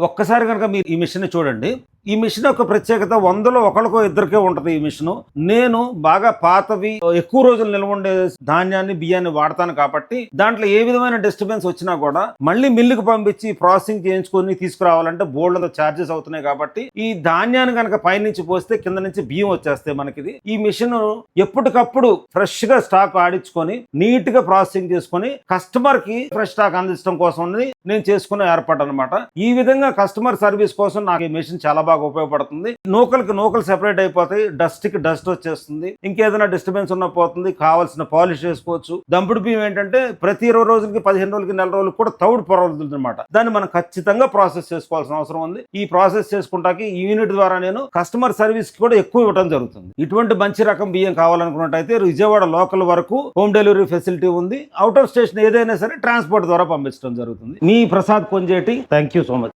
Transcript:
ఒక్కసారి కనుక మీరు ఈ మిషన్ చూడండి. ఈ మిషన్ యొక్క ప్రత్యేకత 100లో ఒకరికో ఇద్దరికే ఉంటుంది. ఈ మిషన్ నేను బాగా పాతవి ఎక్కువ రోజులు నిల్వ ఉండే ధాన్యాన్ని బియ్యాన్ని వాడతాను కాబట్టి దాంట్లో ఏ విధమైన డిస్టర్బెన్స్ వచ్చినా కూడా మళ్ళీ మిల్లుకి పంపించి ప్రాసెసింగ్ చేయించుకొని తీసుకురావాలంటే బోల్డ్ ఛార్జెస్ అవుతున్నాయి. కాబట్టి ఈ ధాన్యాన్ని కనుక పైనుంచి పోస్తే కింద నుంచి బియ్యం వచ్చేస్తాయి మనకి. ఈ మిషన్ ఎప్పటికప్పుడు ఫ్రెష్ గా స్టాక్ ఆడించుకొని నీట్ గా ప్రాసెసింగ్ చేసుకొని కస్టమర్ కి ఫ్రెష్ స్టాక్ అందించడం కోసం నేను చేసుకున్న ఏర్పాటు అనమాట. ఈ విధంగా కస్టమర్ సర్వీస్ కోసం నాకు ఈ మిషన్ చాలా బాగా ఉపయోగపడుతుంది. నూకలకి నూకలు సెపరేట్ అయిపోతాయి, డస్ట్ కి డస్ట్ వచ్చేస్తుంది, ఇంకేదైనా డిస్టర్బెన్స్ ఉన్న పోతుంది, కావాల్సిన పాలిష్ చేసుకోవచ్చు. దంపుడు బియ్యం ఏంటంటే ప్రతి 20 రోజులకి 15 రోజులకి నెల రోజులకి కూడా తౌడు పొరవుతుంది అనమాట. దాన్ని మనం ఖచ్చితంగా ప్రాసెస్ చేసుకోవాల్సిన అవసరం ఉంది. ఈ ప్రాసెస్ చేసుకుంటాకి ఈ యూనిట్ ద్వారా నేను కస్టమర్ సర్వీస్ కి కూడా ఎక్కువ ఇవ్వడం జరుగుతుంది. ఇటువంటి మంచి రకం బియ్యం కావాలనుకున్నట్టయితే విజయవాడ లోకల్ వరకు హోమ్ డెలివరీ ఫెసిలిటీ ఉంది. అవుట్ ఆఫ్ స్టేషన్ ఏదైనా సరే ట్రాన్స్పోర్ట్ ద్వారా పంపించడం జరుగుతుంది. మీ Prasad Konjeti. Thank you so much.